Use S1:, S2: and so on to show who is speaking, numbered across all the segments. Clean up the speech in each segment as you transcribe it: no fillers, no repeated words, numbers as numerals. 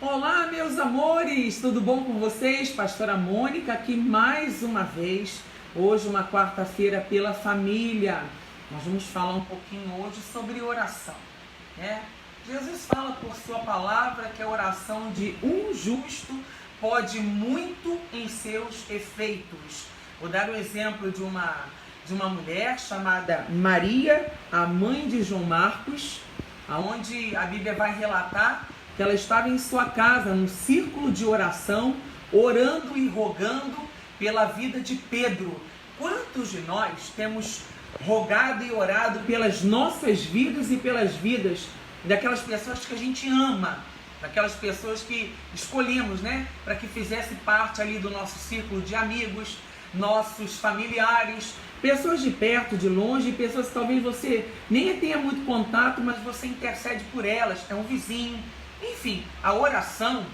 S1: Olá, meus amores, tudo bom com vocês? Pastora Mônica aqui mais uma vez, hoje uma quarta-feira pela família. Nós vamos falar um pouquinho hoje sobre oração, né? Jesus fala por sua palavra que a oração de um justo pode muito em seus efeitos. Vou dar o exemplo de uma mulher chamada Maria, a mãe de João Marcos, aonde a Bíblia vai relatar que ela estava em sua casa, num círculo de oração, orando e rogando pela vida de Pedro. Quantos de nós temos rogado e orado pelas nossas vidas e pelas vidas daquelas pessoas que a gente ama, daquelas pessoas que escolhemos, né, para que fizesse parte ali do nosso círculo de amigos, nossos familiares, pessoas de perto, de longe, pessoas que talvez você nem tenha muito contato, mas você intercede por elas, é um vizinho. Enfim, a oração,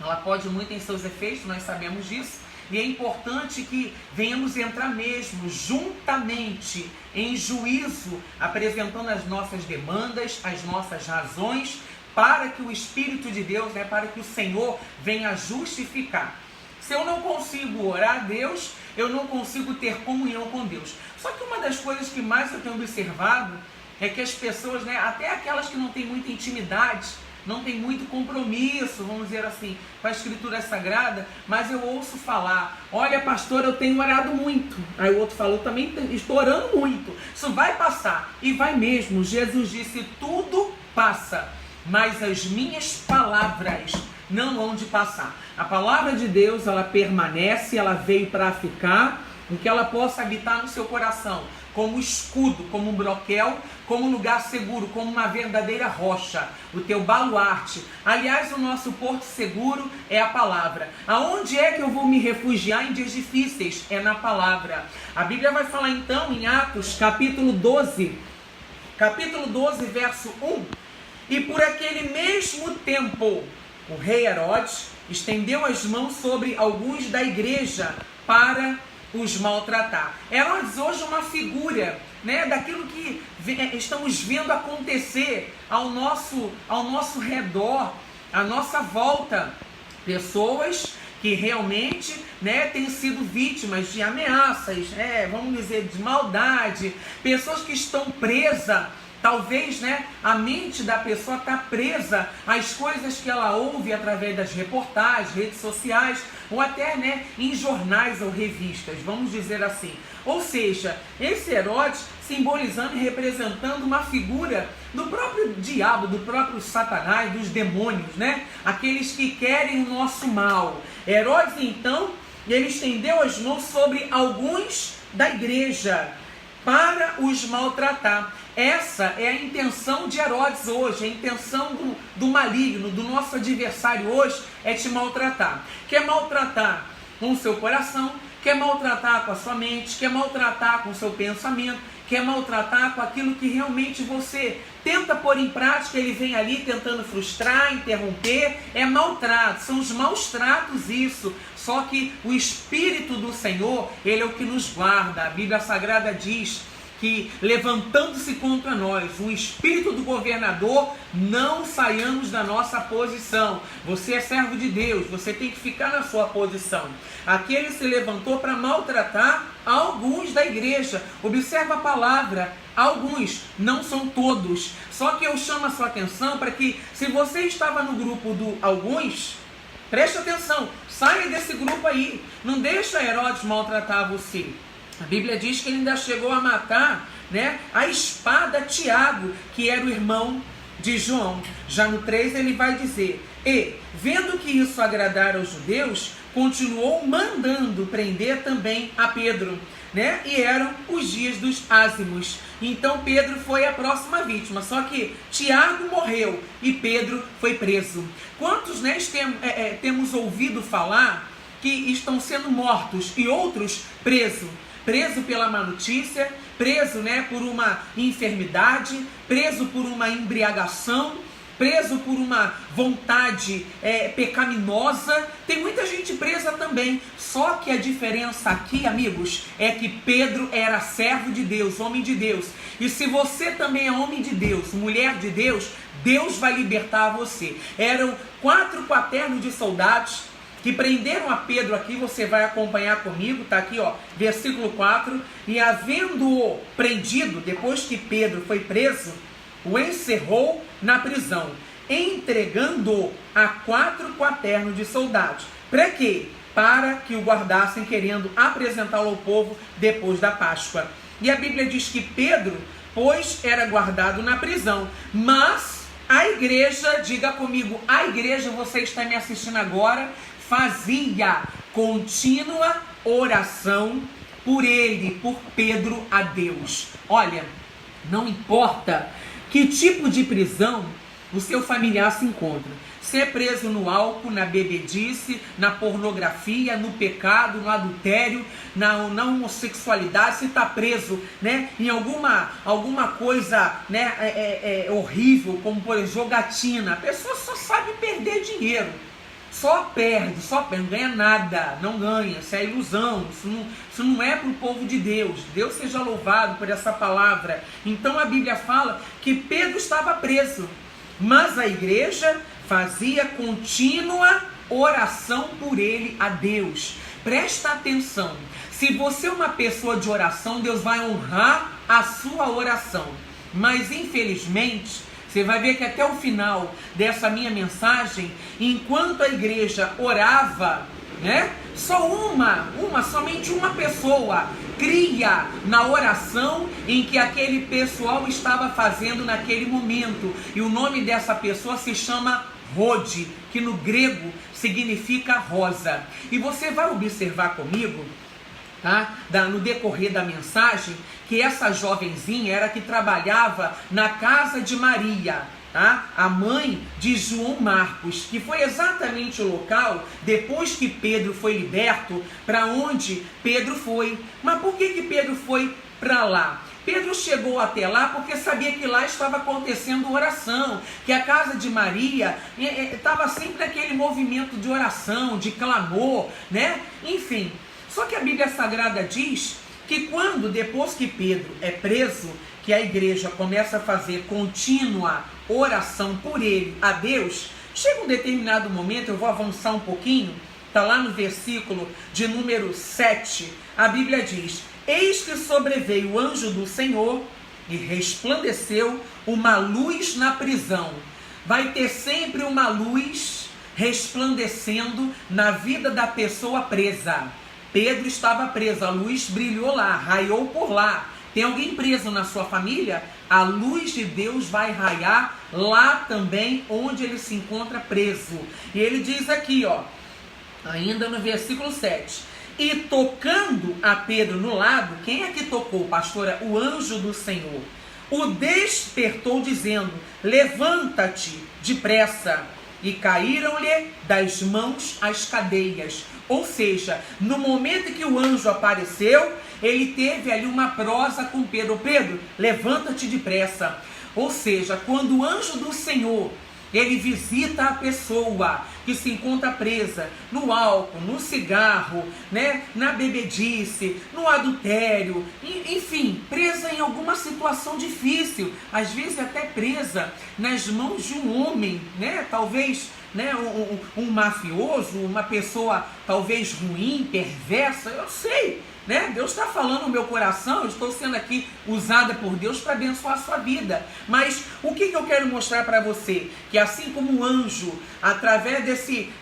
S1: ela pode muito em seus efeitos, nós sabemos disso, e é importante que venhamos entrar mesmo, juntamente, em juízo, apresentando as nossas demandas, as nossas razões, para que o Espírito de Deus, né, para que o Senhor venha justificar. Se eu não consigo orar a Deus, eu não consigo ter comunhão com Deus. Só que uma das coisas que mais eu tenho observado é que as pessoas, né, até aquelas que não têm muita intimidade, não tem muito compromisso, vamos dizer assim, com a Escritura Sagrada, mas eu ouço falar: olha, pastor, eu tenho orado muito. Aí o outro falou: também estou orando muito. Isso vai passar. E vai mesmo. Jesus disse: tudo passa, mas as minhas palavras não hão de passar. A palavra de Deus, ela permanece, ela veio para ficar, em que ela possa habitar no seu coração, como escudo, como um broquel, como um lugar seguro, como uma verdadeira rocha, o teu baluarte. Aliás, o nosso porto seguro é a palavra. Aonde é que eu vou me refugiar em dias difíceis? É na palavra. A Bíblia vai falar então em Atos, capítulo 12, verso 1. E por aquele mesmo tempo, o rei Herodes estendeu as mãos sobre alguns da igreja para os maltratar. Herodes hoje é uma figura, né, daquilo que estamos vendo acontecer ao nosso redor, à nossa volta. Pessoas que realmente, né, têm sido vítimas de ameaças, vamos dizer, de maldade, pessoas que estão presas. Talvez, né, a mente da pessoa está presa às coisas que ela ouve através das reportagens, redes sociais, ou até, né, em jornais ou revistas, vamos dizer assim. Ou seja, esse Herodes simbolizando e representando uma figura do próprio diabo, do próprio Satanás, dos demônios, né? Aqueles que querem o nosso mal. Herodes, então, ele estendeu as mãos sobre alguns da igreja para os maltratar. Essa é a intenção de Herodes hoje, a intenção do maligno, do nosso adversário hoje, é te maltratar. Quer maltratar com o seu coração, quer maltratar com a sua mente, quer maltratar com o seu pensamento, quer maltratar com aquilo que realmente você tenta pôr em prática, ele vem ali tentando frustrar, interromper, é maltrato, são os maus tratos isso. Só que o Espírito do Senhor, ele é o que nos guarda. A Bíblia Sagrada diz que, levantando-se contra nós o espírito do governador, não saiamos da nossa posição. Você é servo de Deus, você tem que ficar na sua posição. Aqui ele se levantou para maltratar alguns da igreja. Observa a palavra, alguns, não são todos. Só que eu chamo a sua atenção para que, se você estava no grupo do alguns, preste atenção, saia desse grupo aí, não deixa Herodes maltratar você. A Bíblia diz que ele ainda chegou a matar, né, a espada Tiago, que era o irmão de João. Já no 3 ele vai dizer: e, vendo que isso agradara aos judeus, continuou mandando prender também a Pedro, né? E eram os dias dos ázimos. Então Pedro foi a próxima vítima, só que Tiago morreu e Pedro foi preso. Quantos, né, temos ouvido falar que estão sendo mortos e outros presos? Preso pela má notícia, preso, né, por uma enfermidade, preso por uma embriagação, preso por uma vontade pecaminosa. Tem muita gente presa também. Só que a diferença aqui, amigos, é que Pedro era servo de Deus, homem de Deus. E se você também é homem de Deus, mulher de Deus, Deus vai libertar você. Eram 4 quaternos de soldados que prenderam a Pedro aqui, você vai acompanhar comigo, tá aqui, ó, versículo 4, e havendo-o prendido, depois que Pedro foi preso, o encerrou na prisão, entregando-o a 4 quaternos de soldados. Para quê? Para que o guardassem, querendo apresentá-lo ao povo depois da Páscoa. E a Bíblia diz que Pedro, pois, era guardado na prisão, mas a igreja, diga comigo, a igreja, você está me assistindo agora, fazia contínua oração por ele, por Pedro, a Deus. Olha, não importa que tipo de prisão o seu familiar se encontra. Se é preso no álcool, na bebedice, na pornografia, no pecado, no adultério, na homossexualidade, se está preso, né, em alguma coisa, né, horrível, como por exemplo jogatina, a pessoa só sabe perder dinheiro. Só perde, não ganha nada, não ganha, isso é ilusão, isso não é para o povo de Deus. Deus seja louvado por essa palavra. Então a Bíblia fala que Pedro estava preso, mas a igreja fazia contínua oração por ele a Deus. Presta atenção, se você é uma pessoa de oração, Deus vai honrar a sua oração, mas infelizmente, você vai ver que até o final dessa minha mensagem, enquanto a igreja orava, né, somente uma pessoa cria na oração em que aquele pessoal estava fazendo naquele momento. E o nome dessa pessoa se chama Rode, que no grego significa rosa. E você vai observar comigo, tá, no decorrer da mensagem, que essa jovenzinha era que trabalhava na casa de Maria, tá? A mãe de João Marcos, que foi exatamente o local, depois que Pedro foi liberto, para onde Pedro foi. Mas por que Pedro foi para lá? Pedro chegou até lá porque sabia que lá estava acontecendo oração, que a casa de Maria estava sempre naquele movimento de oração, de clamor, né? Enfim, só que a Bíblia Sagrada diz que depois que Pedro é preso, que a igreja começa a fazer contínua oração por ele a Deus, chega um determinado momento, eu vou avançar um pouquinho, está lá no versículo de número 7, a Bíblia diz: eis que sobreveio o anjo do Senhor e resplandeceu uma luz na prisão. Vai ter sempre uma luz resplandecendo na vida da pessoa presa. Pedro estava preso, a luz brilhou lá, raiou por lá. Tem alguém preso na sua família? A luz de Deus vai raiar lá também onde ele se encontra preso. E ele diz aqui, ó, ainda no versículo 7, e tocando a Pedro no lado, quem é que tocou, pastora? O anjo do Senhor. O despertou dizendo: levanta-te depressa. E caíram-lhe das mãos as cadeias. Ou seja, no momento que o anjo apareceu, ele teve ali uma prosa com Pedro: Pedro, levanta-te depressa. Ou seja, quando o anjo do Senhor, ele visita a pessoa que se encontra presa no álcool, no cigarro, né, na bebedice, no adultério, enfim, presa em alguma situação difícil, às vezes até presa nas mãos de um homem, né, talvez, né, um mafioso, uma pessoa talvez ruim, perversa, eu sei, né? Deus está falando no meu coração, eu estou sendo aqui usada por Deus para abençoar a sua vida. Mas o que eu quero mostrar para você? Que assim como o anjo, através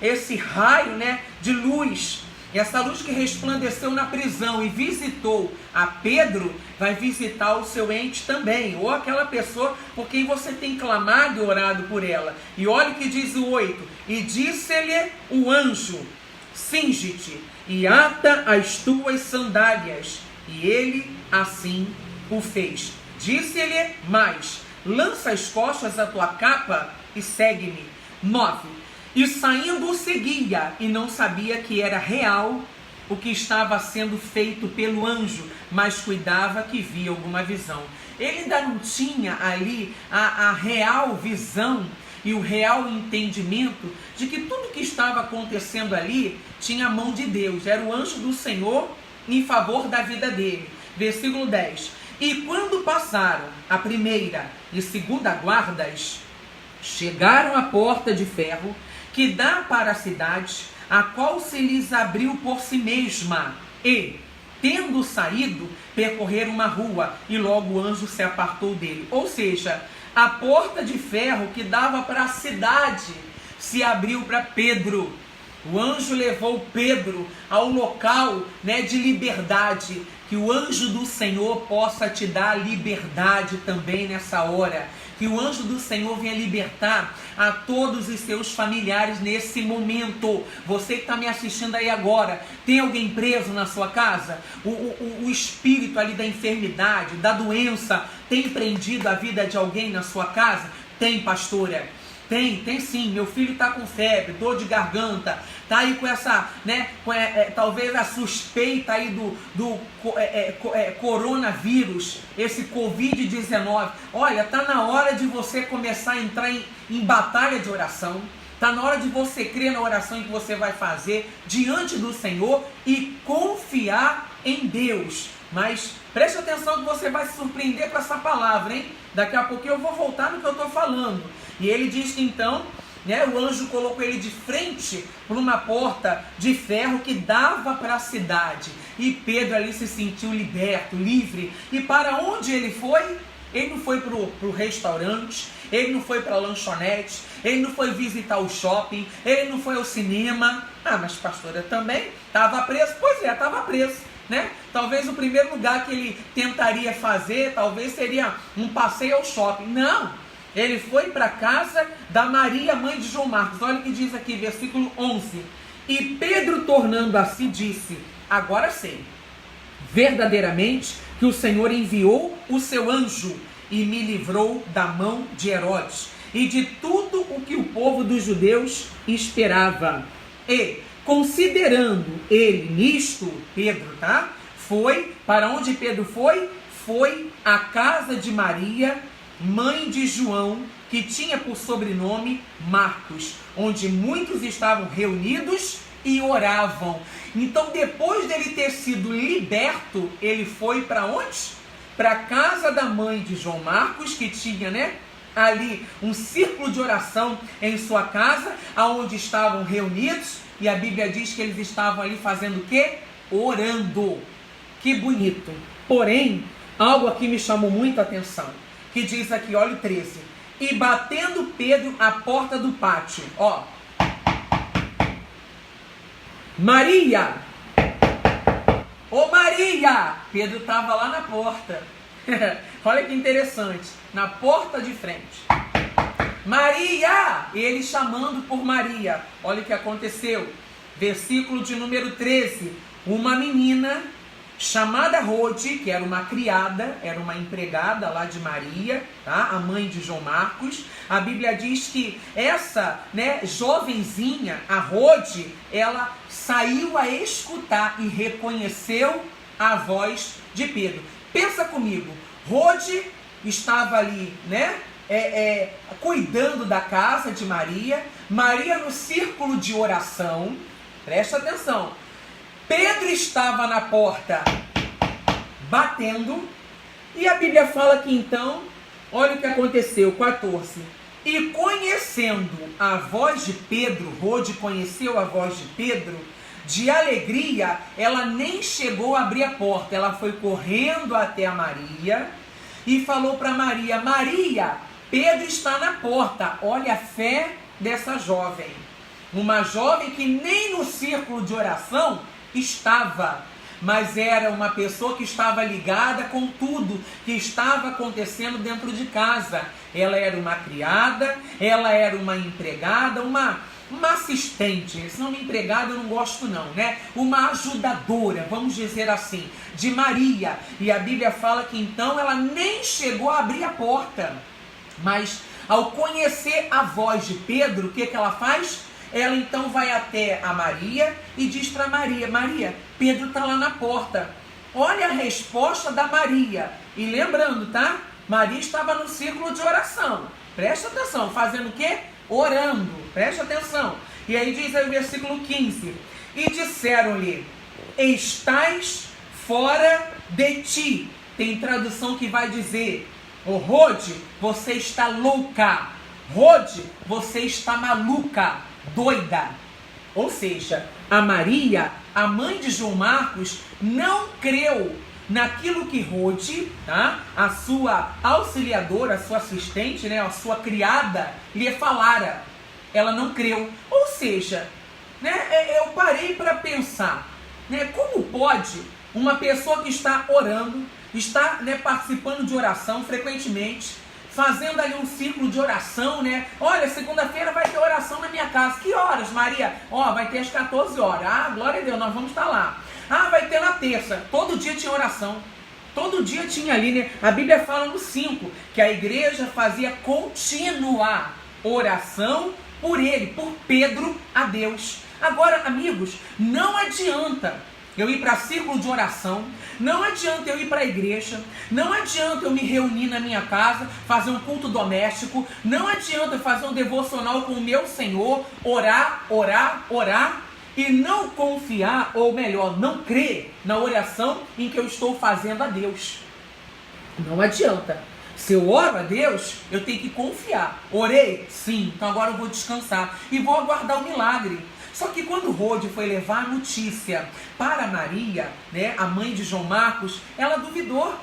S1: esse raio, né, de luz, essa luz que resplandeceu na prisão e visitou a Pedro, vai visitar o seu ente também, ou aquela pessoa por quem você tem clamado e orado por ela. E olha o que diz o 8: e disse-lhe o anjo: cinge-te e ata as tuas sandálias. E ele assim o fez. Disse-lhe mais: lança as costas a tua capa e segue-me. 9. E saindo o seguia, e não sabia que era real o que estava sendo feito pelo anjo, mas cuidava que via alguma visão. Ele ainda não tinha ali a real visão e o real entendimento de que tudo que estava acontecendo ali tinha a mão de Deus, era o anjo do Senhor em favor da vida dele. Versículo 10. E quando passaram a primeira e segunda guardas, chegaram à porta de ferro que dá para a cidade, a qual se lhes abriu por si mesma, e, tendo saído, percorreram uma rua, e logo o anjo se apartou dele. Ou seja, a porta de ferro que dava para a cidade se abriu para Pedro. O anjo levou Pedro ao local, de liberdade. Que o anjo do Senhor possa te dar liberdade também nessa hora. Que o anjo do Senhor venha libertar a todos os seus familiares nesse momento. Você que está me assistindo aí agora, tem alguém preso na sua casa? O espírito ali da enfermidade, da doença, tem prendido a vida de alguém na sua casa? Tem, pastora. Tem sim. Meu filho está com febre, dor de garganta, está aí com essa, talvez a suspeita aí do coronavírus, esse Covid-19. Olha, está na hora de você começar a entrar em batalha de oração. Está na hora de você crer na oração que você vai fazer diante do Senhor e confiar em Deus. Mas preste atenção que você vai se surpreender com essa palavra, hein? Daqui a pouquinho eu vou voltar no que eu estou falando. E ele diz que então, o anjo colocou ele de frente por uma porta de ferro que dava para a cidade. E Pedro ali se sentiu liberto, livre. E para onde ele foi? Ele não foi para o restaurante, ele não foi para a lanchonete, ele não foi visitar o shopping, ele não foi ao cinema. Ah, mas pastora, também estava preso? Pois é, estava preso. Talvez o primeiro lugar que ele tentaria fazer, talvez seria um passeio ao shopping. Não, ele foi para a casa da Maria, mãe de João Marcos. Olha o que diz aqui, versículo 11. E Pedro, tornando a si, disse: agora sei, verdadeiramente, que o Senhor enviou o seu anjo e me livrou da mão de Herodes e de tudo o que o povo dos judeus esperava. E, considerando ele nisto, Pedro, foi, para onde Pedro foi? Foi à casa de Maria, mãe de João, que tinha por sobrenome Marcos, onde muitos estavam reunidos e oravam. Então, depois dele ter sido liberto, ele foi para onde? Para a casa da mãe de João Marcos, que tinha, ali um círculo de oração em sua casa, aonde estavam reunidos. E a Bíblia diz que eles estavam ali fazendo o quê? Orando. Que bonito. Porém, algo aqui me chamou muito a atenção. Que diz aqui, olha o 13. E batendo Pedro à porta do pátio. Maria! Ô Maria! Pedro estava lá na porta. Olha que interessante. Na porta de frente. Maria! Ele chamando por Maria. Olha o que aconteceu. Versículo de número 13. Uma menina chamada Rode, que era uma criada, era uma empregada lá de Maria, a mãe de João Marcos. A Bíblia diz que essa, jovenzinha, a Rode, ela saiu a escutar e reconheceu a voz de Pedro. Pensa comigo, Rode estava ali, cuidando da casa de Maria, Maria no círculo de oração. Presta atenção. Pedro estava na porta batendo, e a Bíblia fala que então, olha o que aconteceu, 14. E conhecendo a voz de Pedro, Rode conheceu a voz de Pedro, de alegria, ela nem chegou a abrir a porta, ela foi correndo até a Maria e falou para Maria: Maria, Pedro está na porta. Olha a fé dessa jovem. Uma jovem que nem no círculo de oração estava, mas era uma pessoa que estava ligada com tudo que estava acontecendo dentro de casa. Ela era uma criada, ela era uma empregada, uma assistente. Esse nome empregada eu não gosto não, uma ajudadora, vamos dizer assim, de Maria. E a Bíblia fala que então ela nem chegou a abrir a porta, mas ao conhecer a voz de Pedro, o que ela faz? Ela então vai até a Maria e diz para Maria: Maria, Pedro está lá na porta. Olha a resposta da Maria. E lembrando, Maria estava no círculo de oração. Presta atenção, fazendo o quê? Orando. Presta atenção. E aí diz aí o versículo 15. E disseram-lhe: estás fora de ti. Tem tradução que vai dizer: Rode, você está louca. Rode, você está maluca, doida. Ou seja, a Maria, a mãe de João Marcos, não creu naquilo que Rode, tá? A sua auxiliadora, a sua assistente, né? A sua criada, lhe falara. Ela não creu. Ou seja, né? Eu parei para pensar, né? Como pode uma pessoa que está orando, está, né, participando de oração frequentemente, fazendo ali um ciclo de oração, né? Olha, segunda-feira vai ter oração na minha casa. Que horas, Maria? Vai ter às 14 horas. Ah, glória a Deus, nós vamos estar lá. Ah, vai ter na terça. Todo dia tinha oração. Todo dia tinha ali, né? A Bíblia fala no 5, que a igreja fazia contínua oração por ele, por Pedro, a Deus. Agora, amigos, não adianta eu ir para círculo de oração, não adianta eu ir para a igreja, não adianta eu me reunir na minha casa, fazer um culto doméstico, não adianta eu fazer um devocional com o meu Senhor, orar, e não confiar, ou melhor, não crer na oração em que eu estou fazendo a Deus. Não adianta. Se eu oro a Deus, eu tenho que confiar. Orei? Sim, então agora eu vou descansar e vou aguardar o milagre. Só que quando Rode foi levar a notícia para Maria, né, a mãe de João Marcos, ela duvidou,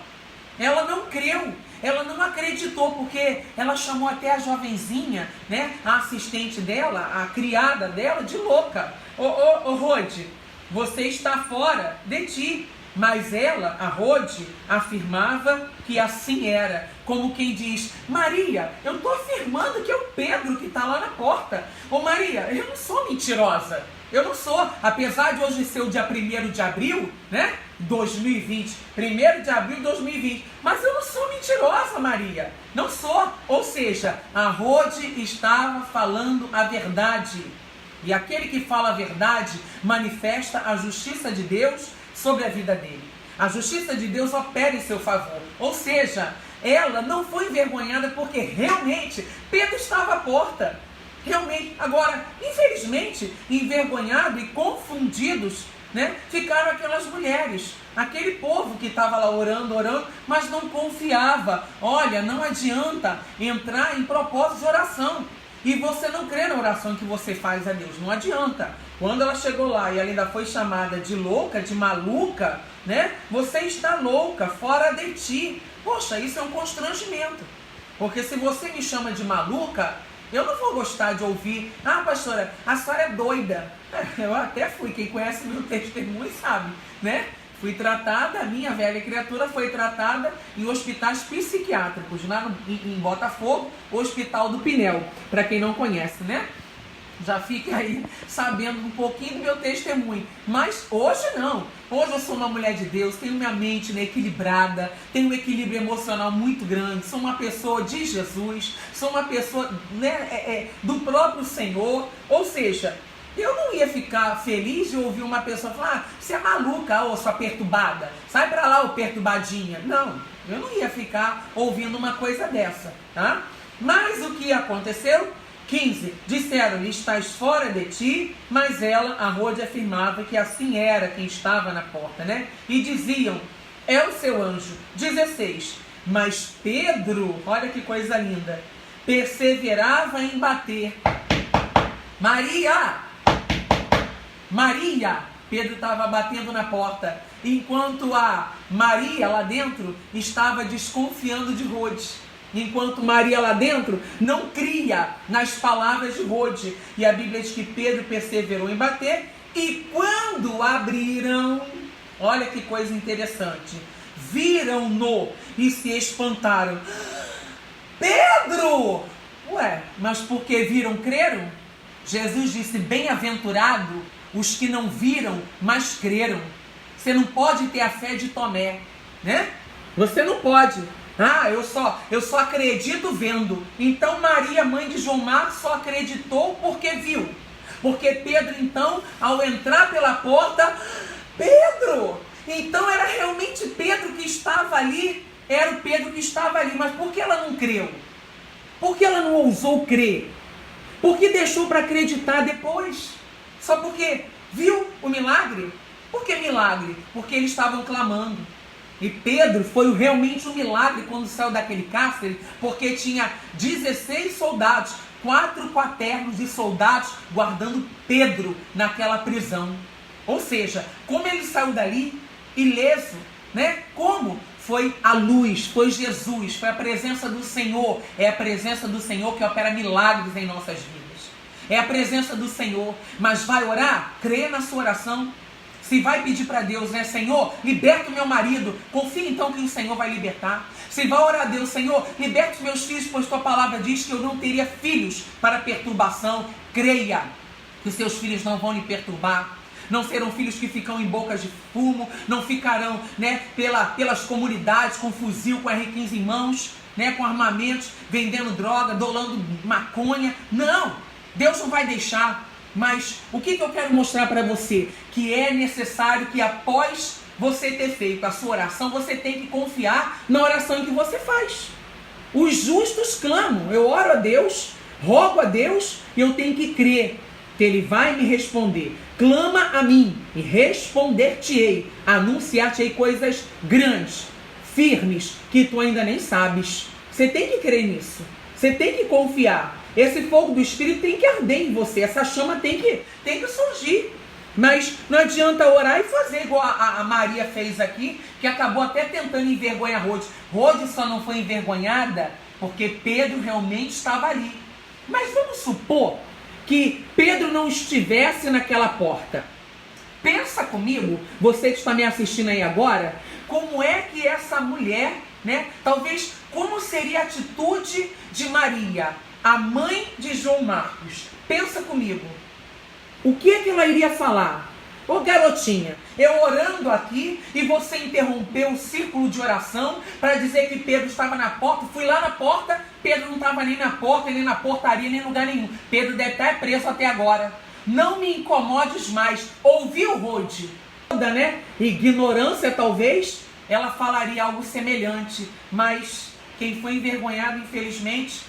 S1: ela não creu, ela não acreditou, porque ela chamou até a jovenzinha, né, a assistente dela, a criada dela, de louca. Ô Rode, você está fora de ti. Mas ela, a Rode, afirmava que assim era, como quem diz: Maria, eu estou afirmando que é o Pedro que está lá na porta. Ô Maria, eu não sou mentirosa, eu não sou, apesar de hoje ser o dia 1º de abril, né, 2020, 1º de abril de 2020, mas eu não sou mentirosa, Maria, não sou. Ou seja, a Rode estava falando a verdade, e aquele que fala a verdade manifesta a justiça de Deus sobre a vida dele. A justiça de Deus opera em seu favor. Ou seja, ela não foi envergonhada porque realmente Pedro estava à porta. Realmente. Agora, infelizmente, envergonhado e confundidos, né, ficaram aquelas mulheres, aquele povo que estava lá orando, mas não confiava. Olha, não adianta entrar em propósito de oração e você não crê na oração que você faz a Deus. Não adianta. Quando ela chegou lá e ela ainda foi chamada de louca, de maluca, né? Você está louca, fora de ti. Poxa, isso é um constrangimento. Porque se você me chama de maluca, eu não vou gostar de ouvir: ah, pastora, a senhora é doida. Eu até fui, quem conhece meu testemunho sabe, né? Fui tratada, a minha velha criatura foi tratada em hospitais psiquiátricos, lá em Botafogo, Hospital do Pinel, para quem não conhece, né? Já fique aí sabendo um pouquinho do meu testemunho. Mas hoje não. Hoje eu sou uma mulher de Deus, tenho minha mente, né, equilibrada, tenho um equilíbrio emocional muito grande, sou uma pessoa de Jesus, sou uma pessoa, né, do próprio Senhor. Ou seja, eu não ia ficar feliz de ouvir uma pessoa falar: ah, você é maluca, ô sua perturbada, sai pra lá, ô perturbadinha. Não, eu não ia ficar ouvindo uma coisa dessa, tá? Mas o que aconteceu? 15. Disseram-lhe: estás fora de ti, mas ela, a Rode, afirmava que assim era quem estava na porta, né? E diziam: é o seu anjo. 16. Mas Pedro, olha que coisa linda, perseverava em bater. Maria! Pedro estava batendo na porta, enquanto a Maria lá dentro estava desconfiando de Rode. Enquanto Maria lá dentro não cria nas palavras de Rode. E a Bíblia diz que Pedro perseverou em bater, e quando abriram, olha que coisa interessante, viram-no e se espantaram. Pedro! Ué, mas porque viram, creram? Jesus disse: bem-aventurado os que não viram, mas creram. Você não pode ter a fé de Tomé, né? Você não pode. Ah, eu só acredito vendo. Então Maria, mãe de João Marcos, só acreditou porque viu. Porque Pedro, então, ao entrar pela porta, Pedro! Então era realmente Pedro que estava ali. Era o Pedro que estava ali. Mas por que ela não creu? Por que ela não ousou crer? Por que deixou para acreditar depois? Só porque viu o milagre? Por que milagre? Porque eles estavam clamando. E Pedro foi realmente um milagre quando saiu daquele cárcere, porque tinha 16 soldados, 4 quaternos de soldados guardando Pedro naquela prisão. Ou seja, como ele saiu dali ileso, né? Como? Foi a luz, foi Jesus, foi a presença do Senhor. É a presença do Senhor que opera milagres em nossas vidas. É a presença do Senhor. Mas vai orar? Crê na sua oração. Se vai pedir para Deus, né? Senhor, liberta o meu marido. Confia então que o Senhor vai libertar. Se vai orar a Deus, Senhor, liberta os meus filhos, pois tua palavra diz que eu não teria filhos para perturbação. Creia que os seus filhos não vão lhe perturbar. Não serão filhos que ficam em bocas de fumo, não ficarão, né, pelas comunidades com fuzil, com R15 em mãos, né, com armamentos, vendendo droga, dolando maconha. Não, Deus não vai deixar. Mas o que eu quero mostrar para você? Que é necessário que após você ter feito a sua oração, você tem que confiar na oração que você faz. Os justos clamam, eu oro a Deus, rogo a Deus e eu tenho que crer que Ele vai me responder. Clama a mim e responder-te-ei, anunciar-te-ei coisas grandes, firmes, que tu ainda nem sabes. Você tem que crer nisso, você tem que confiar. Esse fogo do Espírito tem que arder em você, essa chama tem que surgir. Mas não adianta orar e fazer igual a Maria fez aqui, que acabou até tentando envergonhar Rode. Rode só não foi envergonhada porque Pedro realmente estava ali. Mas vamos supor que Pedro não estivesse naquela porta. Pensa comigo, você que está me assistindo aí agora, como é que essa mulher, né? Talvez como seria a atitude de Maria, a mãe de João Marcos. Pensa comigo. O que é que ela iria falar? Ô garotinha, eu orando aqui e você interrompeu o círculo de oração para dizer que Pedro estava na porta. Fui lá na porta, Pedro não estava nem na porta, nem na portaria, nem em lugar nenhum. Pedro deve estar preso até agora. Não me incomodes mais. Ouviu, Rode? Né? Ignorância, talvez, ela falaria algo semelhante. Mas quem foi envergonhado, infelizmente,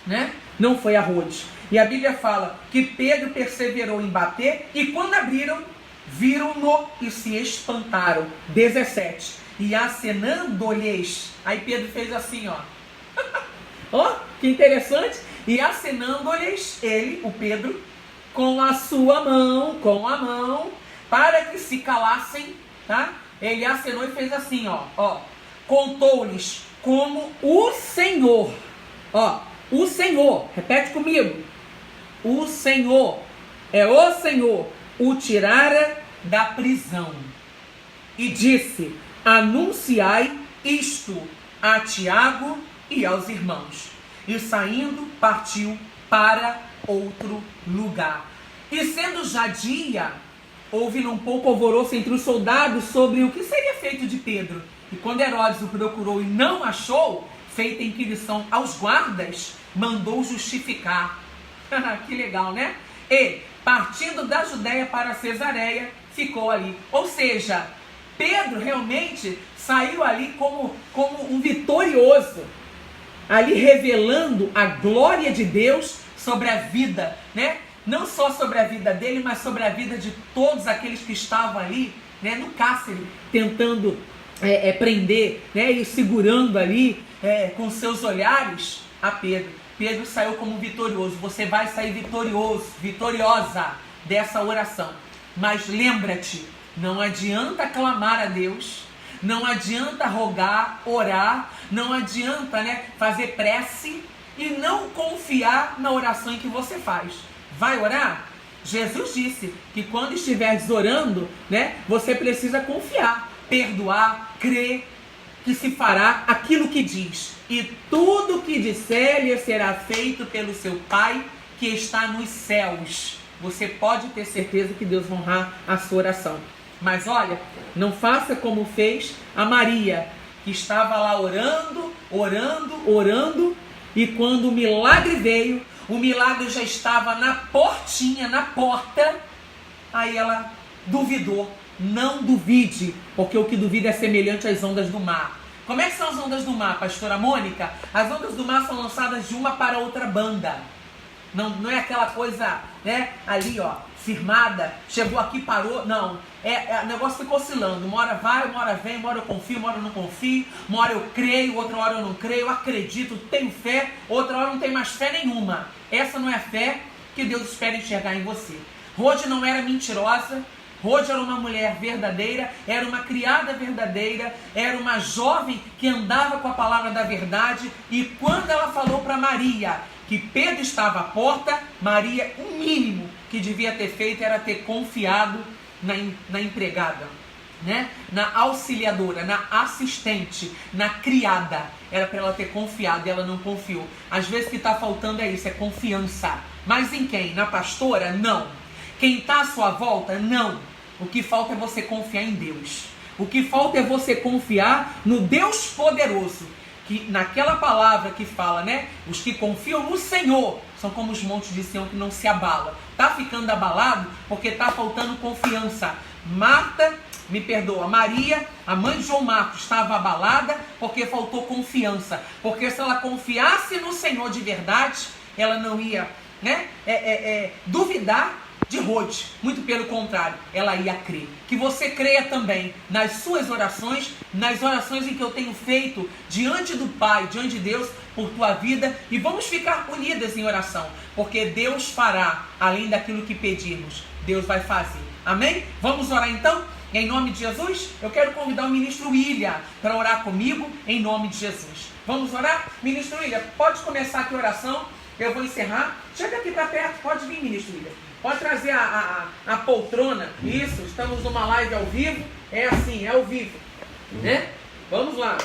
S1: né? Não foi a Rode. E a Bíblia fala que Pedro perseverou em bater e quando abriram, viram-no e se espantaram. 17. E acenando-lhes. Aí Pedro fez assim, ó. Ó, que interessante. E acenando-lhes, ele, o Pedro, com a mão, para que se calassem, tá? Ele acenou e fez assim, ó. Contou-lhes como o Senhor, o Senhor, repete comigo. O Senhor, o Senhor, o tirara da prisão. E disse, anunciai isto a Tiago e aos irmãos. E saindo, partiu para outro lugar. E sendo já dia, houve um pouco alvoroço entre os soldados sobre o que seria feito de Pedro. E quando Herodes o procurou e não achou, feita inquisição aos guardas, mandou justificar. Que legal, né? E, partindo da Judéia para Cesareia, ficou ali. Ou seja, Pedro realmente saiu ali como um vitorioso, ali revelando a glória de Deus sobre a vida, né? Não só sobre a vida dele, mas sobre a vida de todos aqueles que estavam ali, né, no cárcere, tentando prender, né, e segurando ali com seus olhares a Pedro. Pedro saiu como vitorioso. Você vai sair vitorioso, vitoriosa dessa oração. Mas lembra-te, não adianta clamar a Deus, não adianta rogar, orar, não adianta, né, fazer prece e não confiar na oração que você faz. Vai orar? Jesus disse que quando estiveres orando, né, você precisa confiar, perdoar, crer que se fará aquilo que diz. E tudo que disser lhe será feito pelo seu Pai que está nos céus. Você pode ter certeza que Deus vai honrar a sua oração. Mas olha, não faça como fez a Maria, que estava lá orando, e quando o milagre veio, o milagre já estava na portinha, na porta, aí ela duvidou. Não duvide, porque o que duvida é semelhante às ondas do mar. Como é que são as ondas do mar, pastora Mônica? As ondas do mar são lançadas de uma para outra banda. Não é aquela coisa, né, ali, ó, firmada, chegou aqui, parou, não. O negócio fica oscilando, uma hora vai, uma hora vem, uma hora eu confio, uma hora eu não confio, uma hora eu creio, outra hora eu não creio, eu acredito, tenho fé, outra hora eu não tenho mais fé nenhuma. Essa não é a fé que Deus espera enxergar em você. Rode não era mentirosa, Rode era uma mulher verdadeira, era uma criada verdadeira, era uma jovem que andava com a palavra da verdade, e quando ela falou para Maria que Pedro estava à porta, Maria, o mínimo que devia ter feito era ter confiado na empregada, né? Na auxiliadora, na assistente, na criada. Era para ela ter confiado e ela não confiou. Às vezes o que está faltando é isso, é confiança. Mas em quem? Na pastora? Não. Quem está à sua volta? Não. O que falta é você confiar em Deus. O que falta é você confiar no Deus poderoso. Que naquela palavra que fala, né? Os que confiam no Senhor são como os montes de Sião que não se abalam. Tá ficando abalado porque tá faltando confiança. Maria, a mãe de João Marcos, estava abalada porque faltou confiança. Porque se ela confiasse no Senhor de verdade, ela não ia, né, duvidar de Rode. Muito pelo contrário, ela ia crer. Que você creia também nas suas orações, nas orações em que eu tenho feito diante do Pai, diante de Deus, por tua vida. E vamos ficar unidas em oração, porque Deus fará, além daquilo que pedirmos, Deus vai fazer. Amém? Vamos orar então? Em nome de Jesus, eu quero convidar o ministro William para orar comigo, em nome de Jesus. Vamos orar? Ministro William, pode começar aqui a oração, eu vou encerrar. Chega aqui para perto, pode vir, ministro William. Pode trazer a poltrona. Isso, estamos numa live ao vivo. É assim, é ao vivo, né? Vamos lá.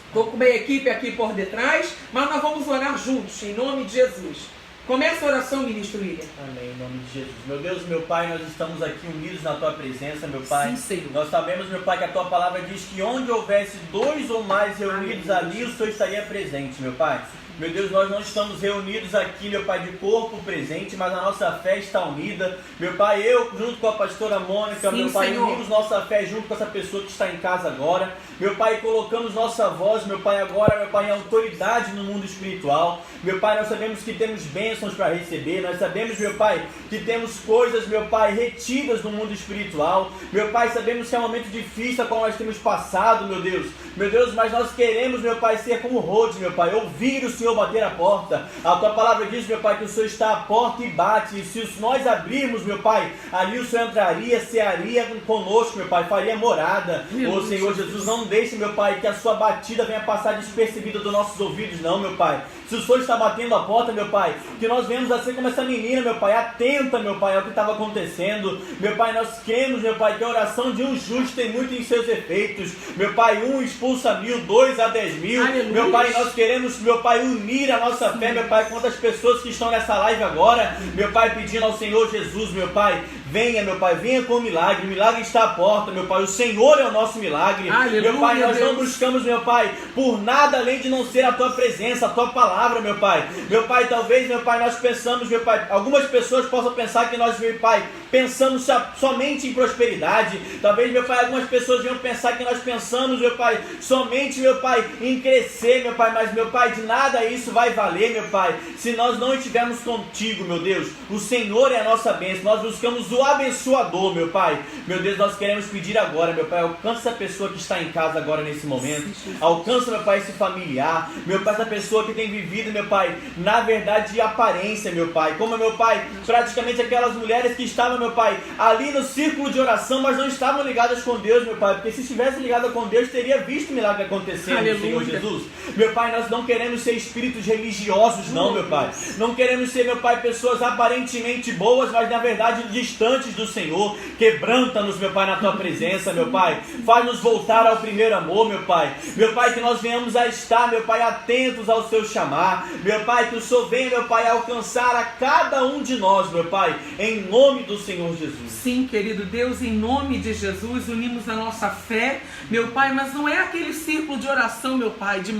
S1: Estou com uma equipe aqui por detrás, mas nós vamos orar juntos, em nome de Jesus. Começa a oração, ministro William.
S2: Amém, em nome de Jesus. Meu Deus, meu Pai, nós estamos aqui unidos na Tua presença, meu Pai.
S1: Sim, Senhor.
S2: Nós sabemos, meu Pai, que a Tua palavra diz que onde houvesse 2 ou mais reunidos ali, o Senhor estaria presente, meu Pai. Meu Deus, nós não estamos reunidos aqui, meu Pai, de corpo presente, mas a nossa fé está unida. Meu Pai, eu, junto com a pastora Mônica,
S1: Sim,
S2: meu Pai,
S1: Senhor,
S2: unimos nossa fé junto com essa pessoa que está em casa agora. Meu Pai, colocamos nossa voz, meu Pai, agora, meu Pai, em autoridade no mundo espiritual. Meu Pai, nós sabemos que temos bênçãos para receber. Nós sabemos, meu Pai, que temos coisas, meu Pai, retidas no mundo espiritual. Meu Pai, sabemos que é um momento difícil a qual nós temos passado, meu Deus. Meu Deus, mas nós queremos, meu Pai, ser como Rode, meu Pai, ouvir o Senhor bater a porta. A Tua palavra diz, meu Pai, que o Senhor está à porta e bate. E se nós abrirmos, meu Pai, ali o Senhor entraria, cearia conosco, meu Pai, faria morada. Ô Senhor Jesus, não deixe, meu Pai, que a sua batida venha passar despercebida dos nossos ouvidos, não, meu Pai. Se o Senhor está batendo a porta, meu Pai, que nós venhamos a ser como essa menina, meu Pai, atenta, meu Pai, ao que estava acontecendo. Meu Pai, nós cremos, meu Pai, que a oração de um justo tem muito em seus efeitos. Meu Pai, 1 expulsa 1000, 2 a 10.000.
S1: Aleluia.
S2: Meu Pai, nós queremos, meu Pai, unir a nossa fé, meu Pai, com as pessoas que estão nessa live agora. Meu Pai, pedindo ao Senhor Jesus, meu Pai, venha, meu Pai, venha com o milagre. O milagre está à porta, meu Pai. O Senhor é o nosso milagre.
S1: Aleluia,
S2: meu Pai, nós
S1: Deus.
S2: não buscamos, meu Pai, por nada além de não ser a Tua presença, a Tua palavra, meu Pai. Meu Pai, talvez, meu Pai, nós pensamos, meu Pai, algumas pessoas possam pensar que nós, meu Pai, pensamos somente em prosperidade. Talvez, meu Pai, algumas pessoas venham pensar que nós pensamos, meu Pai, somente, meu Pai, em crescer, meu Pai. Mas, meu Pai, de nada isso vai valer, meu Pai, se nós não estivermos contigo, meu Deus. O Senhor é a nossa bênção. Nós buscamos o abençoador, meu Pai. Meu Deus, nós queremos pedir agora, meu Pai, alcança essa pessoa que está em casa agora nesse momento. Alcança, meu Pai, esse familiar. Meu Pai, essa pessoa que tem vivido, meu Pai, na verdade de aparência, meu Pai. Como, meu Pai, praticamente aquelas mulheres que estavam, meu Pai, ali no círculo de oração, mas não estavam ligadas com Deus, meu Pai. Porque se estivesse ligada com Deus, teria visto o milagre acontecendo, Senhor Jesus. Meu Pai, nós não queremos ser espíritos religiosos, não, meu Pai. Não queremos ser, meu Pai, pessoas aparentemente boas, mas na verdade distantes do Senhor. Quebranta-nos, meu Pai, na Tua presença, meu Pai. Faz-nos voltar ao primeiro amor, meu Pai. Meu Pai, que nós venhamos a estar, meu Pai, atentos ao Seu chamar. Meu Pai, que o Senhor venha, meu Pai, alcançar a cada um de nós, meu Pai, em nome do Senhor Jesus.
S1: Sim, querido Deus, em nome de Jesus, unimos a nossa fé, meu Pai, mas não é aquele círculo de oração, meu Pai, de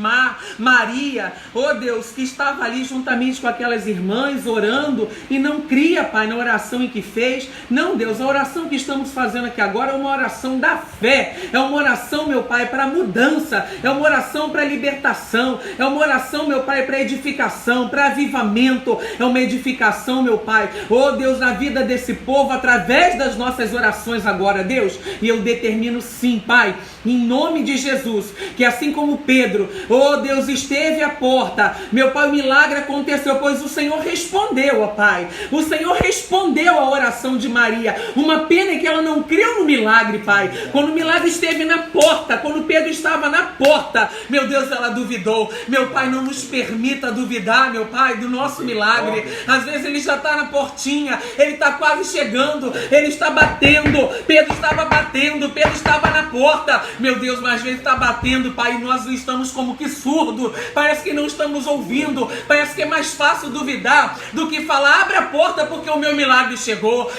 S1: Maria, oh Deus, que estava ali juntamente com aquelas irmãs orando e não cria, Pai, na oração em que fez, Não, Deus, a oração que estamos fazendo aqui agora é uma oração da fé. É uma oração, meu Pai, para mudança. É uma oração para libertação. É uma oração, meu Pai, para edificação, para avivamento. É uma edificação, meu Pai. Oh, Deus, na vida desse povo, através das nossas orações agora, Deus. E eu determino sim, Pai, em nome de Jesus, que assim como Pedro, oh Deus, esteve à porta, meu Pai, o milagre aconteceu, pois o Senhor respondeu, ó Pai. O Senhor respondeu a oração de Maria. Uma pena é que ela não creu no milagre, Pai. Quando o milagre esteve na porta, quando Pedro estava na porta, meu Deus, ela duvidou. Meu Pai, não nos permita duvidar, meu Pai, do nosso milagre. Às vezes ele já está na portinha, ele está quase chegando, ele está batendo. Pedro estava batendo, Pedro estava na porta. Meu Deus, mas às vezes está batendo, Pai, e nós estamos como que surdo. Parece que não estamos ouvindo. Parece que é mais fácil duvidar do que falar, abre a porta porque o meu milagre chegou.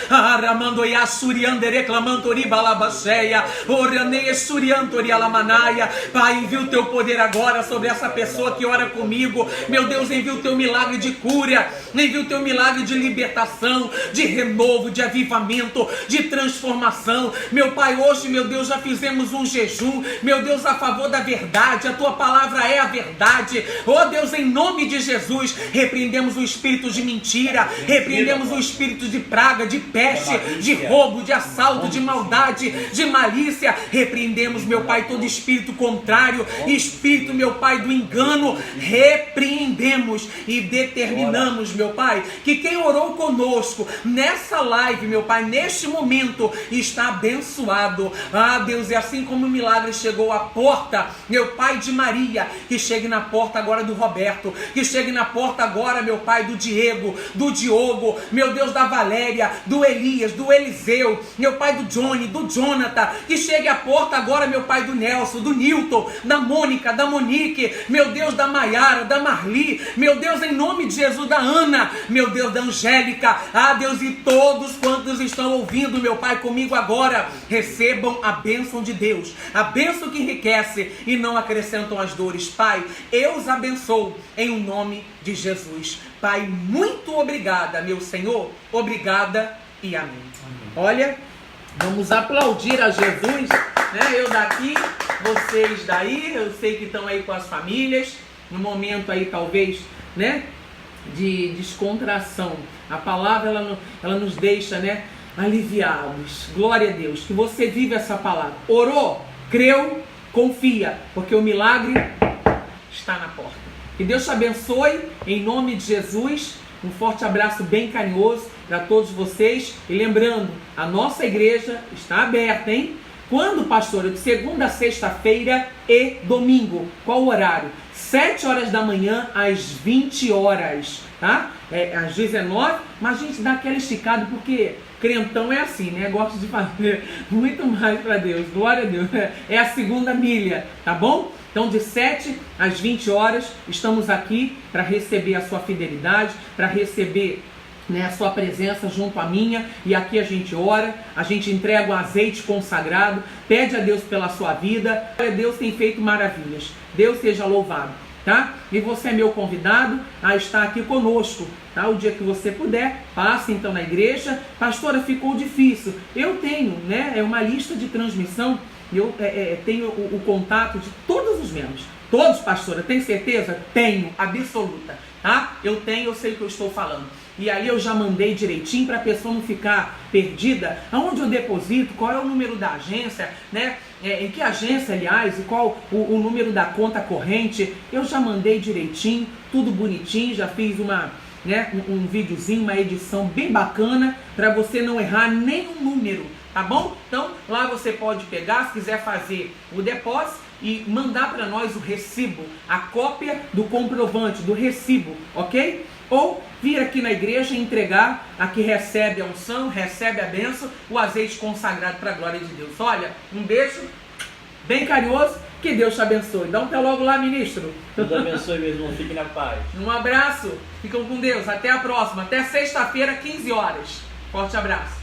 S1: Pai, envia o teu poder agora sobre essa pessoa que ora comigo. Meu Deus, envia o teu milagre de cura, envia o teu milagre de libertação, de renovo, de avivamento, de transformação. Meu Pai, hoje, meu Deus, já fizemos um jejum, meu Deus, a favor da verdade. A tua palavra é a verdade. Oh Deus, em nome de Jesus, repreendemos o espírito de mentira, repreendemos o espírito de praga, de peste, de roubo, de assalto, de maldade, de malícia. Repreendemos, meu Pai, todo espírito contrário, espírito, meu Pai, do engano. Repreendemos e determinamos, meu Pai, que quem orou conosco nessa live, meu Pai, neste momento, está abençoado. Ah, Deus, é assim como o milagre chegou à porta, meu Pai, de Maria, que chegue na porta agora do Roberto, que chegue na porta agora, meu Pai, do Diego, do Diogo, meu Deus, da Valéria, do Elias, do Eliseu, meu Pai, do Johnny, do Jonathan, que chegue à porta agora, meu Pai, do Nelson, do Newton, da Mônica, da Monique, meu Deus, da Maiara, da Marli, meu Deus, em nome de Jesus, da Ana, meu Deus, da Angélica, ah Deus, e todos quantos estão ouvindo, meu Pai, comigo agora, recebam a bênção de Deus, a bênção que enriquece e não acrescentam as dores. Pai, eu os abençoo em o nome de Jesus. Pai, muito obrigada, meu Senhor, obrigada e amém. Olha, vamos aplaudir a Jesus, né? Eu daqui, vocês daí, eu sei que estão aí com as famílias, no momento aí talvez, né, de descontração. A palavra, ela nos deixa, né, aliviados. Glória a Deus, que você vive essa palavra. Orou, creu, confia, porque o milagre está na porta. Que Deus te abençoe, em nome de Jesus. Um forte abraço bem carinhoso para todos vocês. E lembrando, a nossa igreja está aberta, hein? Quando, pastora? De segunda a sexta-feira e domingo. Qual o horário? 7 horas da manhã às 20 horas, tá? Às 19, mas a gente dá aquela esticada porque crentão é assim, né? Gosta de fazer muito mais para Deus. Glória a Deus. É a segunda milha, tá bom? Então, de 7 às 20 horas, estamos aqui para receber a sua fidelidade, para receber, né, a sua presença junto à minha, e aqui a gente ora, a gente entrega o azeite consagrado, pede a Deus pela sua vida. Deus tem feito maravilhas, Deus seja louvado, tá? E você é meu convidado a estar aqui conosco, tá? O dia que você puder, passe então na igreja. Pastora, ficou difícil. Eu tenho, né, uma lista de transmissão, eu tenho o contato de todos os membros. Todos, pastora, tem certeza? Tenho, absoluta, tá? Eu tenho, eu sei o que eu estou falando. E aí eu já mandei direitinho para a pessoa não ficar perdida. Aonde eu deposito, qual é o número da agência, né? Em que agência, aliás, e qual o número da conta corrente. Eu já mandei direitinho, tudo bonitinho, já fiz um videozinho, uma edição bem bacana, para você não errar nenhum número, tá bom? Então, lá você pode pegar, se quiser fazer o depósito, e mandar para nós o recibo, a cópia do comprovante, do recibo, ok? Ou vir aqui na igreja e entregar a que recebe a unção, recebe a bênção, o azeite consagrado para a glória de Deus. Olha, um beijo bem carinhoso, que Deus te abençoe. Dá um até logo lá, ministro.
S2: Deus abençoe, meu irmão, fique na paz.
S1: Um abraço, ficam com Deus, até a próxima, até sexta-feira, 15 horas. Forte abraço.